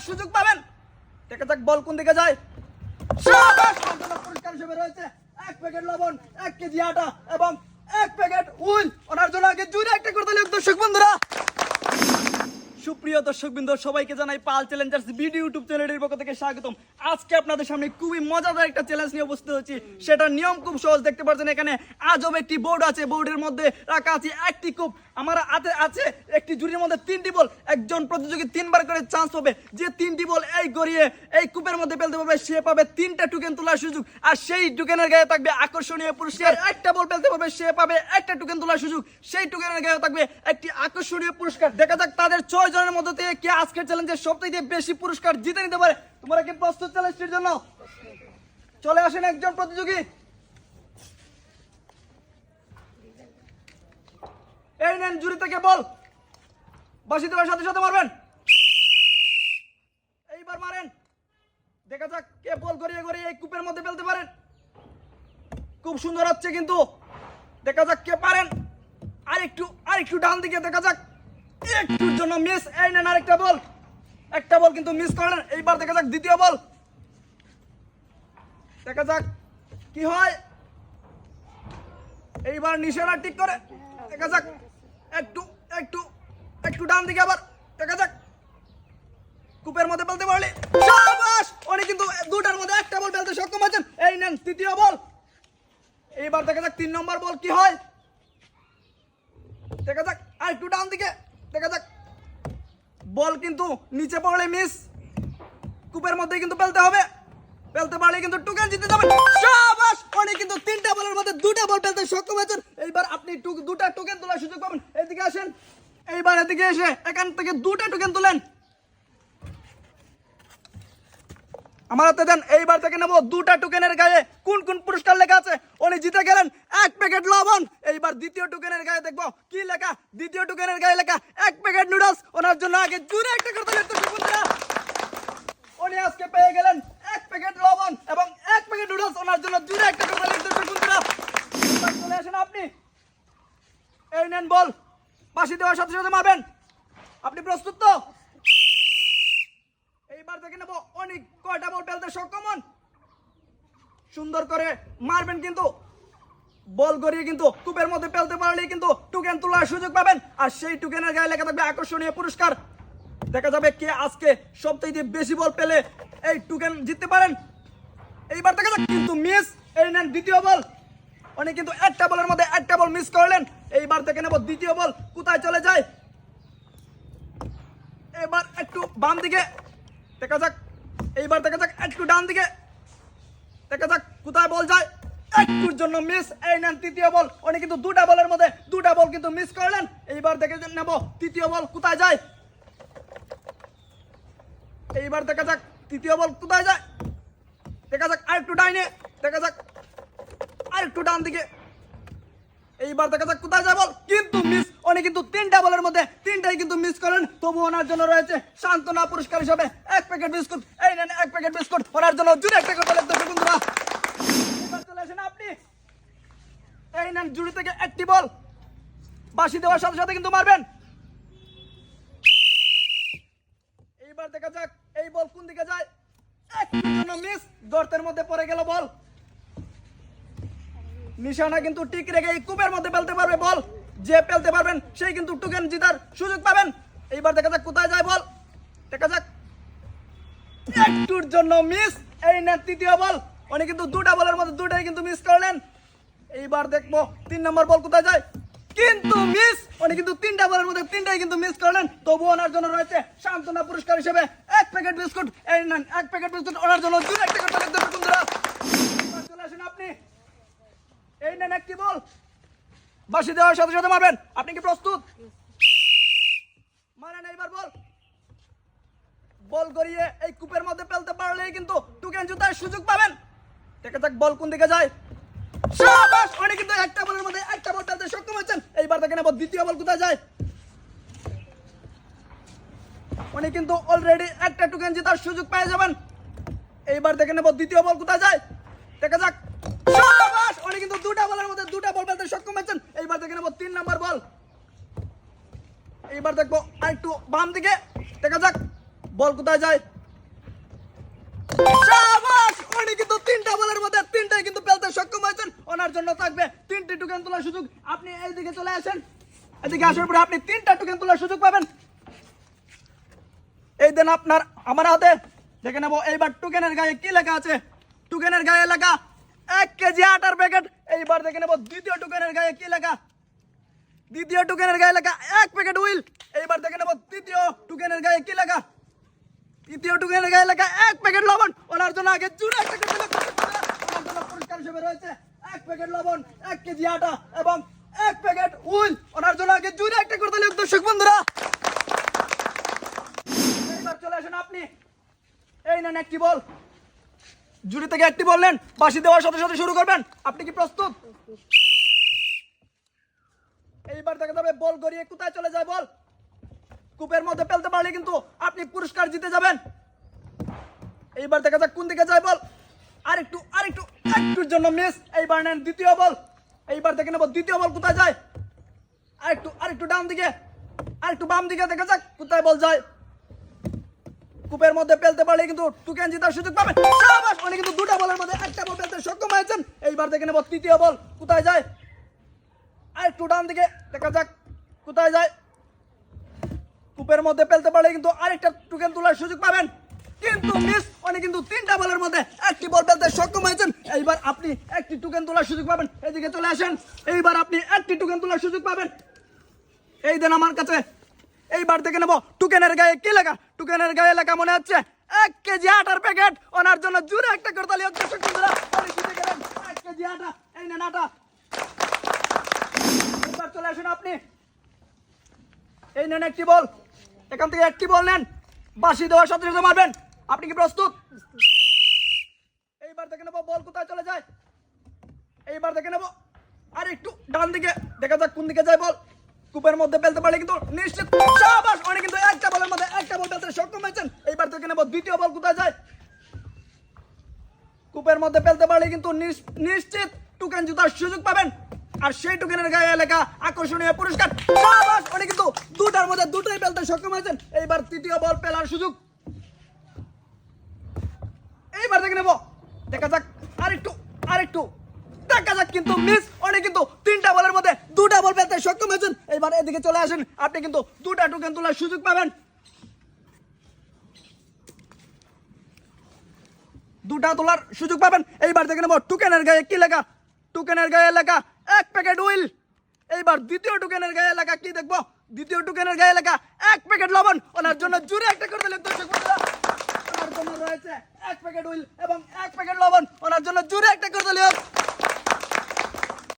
সুযোগ পাবেন। দেখা যাক বল কোন দিকে যায়। শাবাশ! পুরস্কার হিসেবে রয়েছে 1 প্যাকেট লবণ, 1 কেজি আটা এবং 1 প্যাকেট উইল। ওনার জন্য আগে জুড়ে একটা করে তালি দর্শক বন্ধুরা। সুপ্রিয় দর্শকবৃন্দ, সবাইকে জানাই পাল চ্যালেঞ্জার্স ভিডিও ইউটিউব চ্যানেলের পক্ষ থেকে স্বাগতম। আজকে আপনাদের সামনে খুবই মজাদার একটা চ্যালেঞ্জ নিয়ে উপস্থিত হচ্ছি। সেটার নিয়ম খুব সহজ, দেখতে পাচ্ছেন এখানে আজব একটি বোর্ড আছে। বোর্ডের মধ্যে রাখা আছে একটি কূপ। আমার হাতে আছে একটি জুড়ির মধ্যে 3টি বল। একজন প্রতিযোগী 3বার করে চান্স পাবে। যে 3টি বল এই গড়িয়ে এই কূপের মধ্যে ফেলতে পারবে সে পাবে 3টা টোকেন তোলার সুযোগ। আর সেই টোকেনের গায়ে থাকবে আকর্ষণীয় পুরস্কার। একটা বল ফেলতে পারবে সে পাবে একটা টোকেন তোলার সুযোগ। সেই টোকেনের গায়ে থাকবে একটি আকর্ষণীয় পুরস্কার। দেখা যাক তাদের 6 জনের মধ্যে থেকে কে আজকের চ্যালেঞ্জের সবথেকে বেশি পুরস্কার জিতে নিতে পারে। তোমরা কি প্রস্তুত চ্যালেঞ্জটির জন্য? চলে আসেন একজন প্রতিযোগী। এই নেন জুড়ি থেকে বল। বাঁশি দেওয়ার সাথে সাথে মারবেন। এইবার মারেন। দেখা যাক কে বল গড়িয়ে গড়িয়ে এই কূপের মধ্যে ফেলতে পারেন। খুব সুন্দর হচ্ছে কিন্তু। দেখা যাক কে পারেন। আরেকটু ডান দিকে। দেখা যাক একটুর জন্য মিস। এই নেন আরেকটা বল। একটা বল কিন্তু মিস করলেন। এইবার দেখা যাক দ্বিতীয় বল। দেখা যাক কি হয়। এইবার নিশানা ঠিক করে। দেখা যাক একটু ডান দিকে। আবার দেখা যাক কূপের মধ্যে ফেলতে পারলে। শাবাশ! উনি কিন্তু দুটার মধ্যে একটা বল ফেলতে সক্ষম হয়েছেন। এই নেন তৃতীয় বল। এইবার দেখা যাক 3 নম্বর বল কি হয়। দেখা যাক আরেকটু ডান দিকে। দেখা যাক বল কিন্তু নিচে পড়লে মিস। কূপের মধ্যে কিন্তু ফেলতে হবে। ফেলতে পারলে কিন্তু টোকেন জিতে যাবেন। শাবাশ! উনি কিন্তু 3টা বলের মধ্যে 2টা বল ফেলতে সক্ষম হয়েছেন। এইবার আপনি 2টা টোকেন তোলার সুযোগ পাবেন। এদিকে আসেন। এইবার এদিকে এসে এখান থেকে 2টা টোকেন তুলেন। আমার হাতে দেন। এইবার থেকে নেব 2টা টোকেনের গায়ে কোন কোন পুরস্কার লেখা আছে। উনি জিতে গেলেন 1 প্যাকেট লবণ। এইবার দ্বিতীয় টোকেনের গায়ে দেখবো কি লেখা। দ্বিতীয় টোকেনের গায়ে লেখা 1 প্যাকেট নুডলস। ওনার জন্য আগে জুড়ে একটা করে তালি দর্শক বন্ধুরা। উনি আজকে পেয়ে গেলেন 1 প্যাকেট লবণ এবং 1 প্যাকেট নুডলস। ওনার জন্য জুড়ে একটা করে তালি দর্শক বন্ধুরা। এবার চলে আসেন আপনি। এই নেন বল। বাঁশি দেওয়ার সাথে সাথে মারবেন। আপনি প্রস্তুত তো? এইবার দেখে নেব অনেক কয়টা বল ফেলতে সক্ষম হন। সুন্দর করে মারবেন কিন্তু বল গড়িয়ে কিন্তু কূপের মধ্যে ফেলতে পারলেই কিন্তু টোকেন তোলার সুযোগ পাবেন। আর সেই টোকেনের গায়ে লেখা থাকবে আকর্ষণীয় পুরস্কার। দেখা যাবে কে আজকে সবথেকে বেশি বল পেলে এই টোকেন জিততে পারেন। এইবার দেখা যাক কিন্তু মিস। এই নেন দ্বিতীয় বল। উনি কিন্তু একটা বলের মধ্যে একটা বল মিস করলেন। এইবার দেখে নেব দ্বিতীয় বল কোথায় চলে যায়। এবার একটু বাম দিকে। দেখা যাক এইবার দেখা যাক একটু ডান দিকে। দেখা যাক কোথায় বল যায়। একটুর জন্য মিস। এই নেন তৃতীয় বল। উনি কিন্তু 2টা বলের মধ্যে 2টা বল কিন্তু মিস করলেন। এইবার দেখে নেব তৃতীয় বল কোথায় যায়। এইবার দেখা যাক তৃতীয় বল কোথায় যায়। দেখা যাক আরেকটু ডাইনে। দেখা যাক আরেকটু ডান দিকে। এইবার দেখা যাক কোথায় যায় বল, কিন্তু মিস। উনি কিন্তু 3টা বলের মধ্যে 3টাই কিন্তু মিস করেন। তবু ওনার জন্য রয়েছে সান্ত্বনা পুরস্কার হিসাবে 1 প্যাকেট বিস্কুট। এই নেন 1 প্যাকেট বিস্কুট। ওনার জন্য জুড়ে একটা করে তালি দর্শক বন্ধুরা। এবার চলে আসেন আপনি। এই নেন জুড়ি থেকে একটি বল। বাঁশি দেওয়ার সাথে সাথে কিন্তু মারবেন। এইবার দেখা যাক এই বল কোন দিকে যায়। একটুর জন্য মিস। গর্তের মধ্যে পড়ে গেল বল। নিশানা কিন্তু ঠিক রেখে এই কূপের মধ্যে ফেলতে পারবে বল। যে ফেলতে পারবেন সেই কিন্তু টোকেন জেতার সুযোগ পাবেন। এইবার দেখা যাক কোথায় যায় বল। দেখা যাক একটুর জন্য মিস। এই নেন তৃতীয় বল। উনি কিন্তু 2টা বলের মধ্যে 2টাই কিন্তু মিস করলেন। এইবার দেখবো 3 নম্বর বল কোথায় যায়, কিন্তু মিস। উনি কিন্তু 3টা বলের মধ্যে 3টাই কিন্তু মিস করলেন। তবু ওনার জন্য রয়েছে সান্ত্বনা পুরস্কার হিসেবে 1 প্যাকেট বিস্কুট। এই নেন 1 প্যাকেট বিস্কুট। ওনার জন্য জুড়ে একটা করে তালি দর্শক বন্ধুরা। এবার চলে আসেন আপনি। এই নেন একটি বল। বাঁশি দেওয়ার সাথে সাথে মারবেন। আপনি কি প্রস্তুত? মারেন এইবার বল। বল গড়িয়ে এই কূপের মধ্যে ফেলতে পারলেই কিন্তু টোকেন জেতার সুযোগ পাবেন। দেখা যাক বল কোন দিকে যায়। শাবাশ! উনি কিন্তু একটা বলের মধ্যে একটা বল ফেলতে সক্ষম হয়েছেন। এইবার দেখে নেব দ্বিতীয় বল কোথায় যায়। উনি কিন্তু অলরেডি একটা টোকেন জেতার সুযোগ পেয়ে যাবেন। এইবার দেখে নেব দ্বিতীয় বল কোথায় যায়। দেখা যাক। শাবাশ! উনি কিন্তু 2টা বলের মধ্যে 2টা বল ফেলতে সক্ষম হয়েছেন। এইবার দেখে নেব 3 নম্বর বল। এইবার দেখবো আরেকটু বাম দিকে। দেখা যাক বল কোথায় যায়। উনি কিন্তু তিনটা বলের মধ্যে তিনটাই কিন্তু পেলতে সক্ষম হয়েছেন। ওনার জন্য থাকবে 3টি টোকেন তোলার সুযোগ। আপনি এইদিকে চলে আসেন, এদিকে আসার পরে আপনি 3টা টোকেন তোলার সুযোগ পাবেন। এই দেন আপনার আমার হাতে, দেখে নেবো এইবার টোকেনের গায়ে কি লেখা আছে। টোকেনের গায়ে লেখা 1 কেজি আটার প্যাকেট। এইবার দেখে নেবো দ্বিতীয় টোকেনের গায়ে কি লেখা। দ্বিতীয় টোকেনের গায়ে লেখা 1 প্যাকেট হুইল। এইবার দেখে নেবো তৃতীয় টোকেনের গায়ে কি লেখা। তৃতীয় টোকেনের গায়ে লেখা 1 প্যাকেট লবণ। ওনার জন্য আগে জুড়ে একটা ওনার জন্য পুরস্কার হিসেবে রয়েছে 1 প্যাকেট লবণ, 1 কেজি আটা এবং 1 প্যাকেট হুইল। ওনার জন্য আগে জুড়ে একটা করতে হবে দর্শক বন্ধুরা। এইবার চলে আসেন আপনি, এই নেন একটি বল। জুড়ি থেকে একটি বল নেন, বাঁশি দেওয়ার সাথে সাথে শুরু করবেন। আপনি কি প্রস্তুত? এইবার দেখা যাবে বল গড়িয়ে কোথায় চলে যায় বল। কূপের মধ্যে ফেলতে পারলে কিন্তু আপনি পুরস্কার জিতে যাবেন। এইবার দেখা যাক কোন দিকে যায় বল। একটুর জন্য মিস। এইবার নেন দ্বিতীয় বল। এইবার দেখে নেব দ্বিতীয় বল কোথায় যায়। আরেকটু ডান দিকে, আরেকটু বাম দিকে, দেখা যাক কোথায় বল যায়। কূপের মধ্যে ফেলতে পারলে কিন্তু টোকেন জেতার সুযোগ পাবেন। শাবাশ, উনি কিন্তু দুটো বলের মধ্যে একটা বল ফেলতে সক্ষম হয়েছেন। এইবার দেখে নেব তৃতীয় বল কোথায় যায়। আরেকটু ডান দিকে, দেখা যাক কোথায় যায়। কূপের মধ্যে ফেলতে পারলে কিন্তু আরেকটা টোকেন তোলার সুযোগ পাবেন, কিন্তু মিস। উনি কিন্তু 3টা বলের মধ্যে একটি বল ফেলতে সক্ষম হয়েছেন। এইবার আপনি একটি টোকেন তোলার সুযোগ পাবেন। এদিকে চলে আসেন, এইবার আপনি একটি টোকেন তোলার সুযোগ পাবেন। এই দেন আমার কাছে। এইবার দেখে নেব টোকেনের গায়ে কি লেখা। টোকেনের গায়ে লেখা মনে হচ্ছে 1 কেজি আটার প্যাকেট। ওনার জন্য জুড়ে একটা করতালি হোক দর্শক বন্ধুরা। উনি জিতে গেলেন 1 কেজি আটা। এই নেন আটা। এইবার চলে আসেন আপনি, এই নেন একটি বল। এখান থেকে একটি বল নেন, বাঁশি দেওয়ার সাথে সাথে মারবেন। আপনি কি প্রস্তুত? এইবার দেখে নেবো বল কোথায় চলে যায়। এইবার দেখে নেবো আর একটু ডান দিকে, দেখা যাক কোন দিকে যায় বল। কূপের মধ্যে ফেলতে পারলে কিন্তু নিশ্চিত। শাবাশ, উনি কিন্তু একটা বলের মধ্যে একটা বল ফেলতে সক্ষম হয়েছেন। এইবার দেখে নেবো দ্বিতীয় বল কোথায় যায়। কূপের মধ্যে ফেলতে পারলে কিন্তু নিশ্চিত টোকেন জেতার সুযোগ পাবেন। আর সেই টোকেনের গায়ে লেখা আকর্ষণীয় পুরস্কার। শাবাশ, উনি কিন্তু দুটার মধ্যে দুটোই ফেলতে সক্ষম হয়েছেন। এইবার তৃতীয় বল ফেলার সুযোগ। এইবার দেখে নেব, দেখা যাক আরেকটু দেখা যাক, কিন্তু মিস। উনি কিন্তু 3টা বলের মধ্যে 2টা বল ফেলতে সক্ষম হয়েছেন। এইবার এদিকে চলে আসেন, আপনি কিন্তু 2টা টোকেন তোলার সুযোগ পাবেন। 2টা তোলার সুযোগ পাবেন। এইবার দেখে নেব টোকেনের গায়ে কি লেখা। টোকেনের গায়ে লেখা 1 প্যাকেট হুইল। এইবার দ্বিতীয় টোকেনের গায়ে লেখা কি দেখবো। দ্বিতীয় টোকেনের গায়ে লেখা 1 প্যাকেট লবণ। ওনার জন্য জুড়ে একটা করতে লিখতে দর্শক বন্ধুরা। ওনার জন্য রয়েছে 1 প্যাকেট হুইল এবং 1 প্যাকেট লবণ। ওনার জন্য জুড়ে একটা করতে লিখ।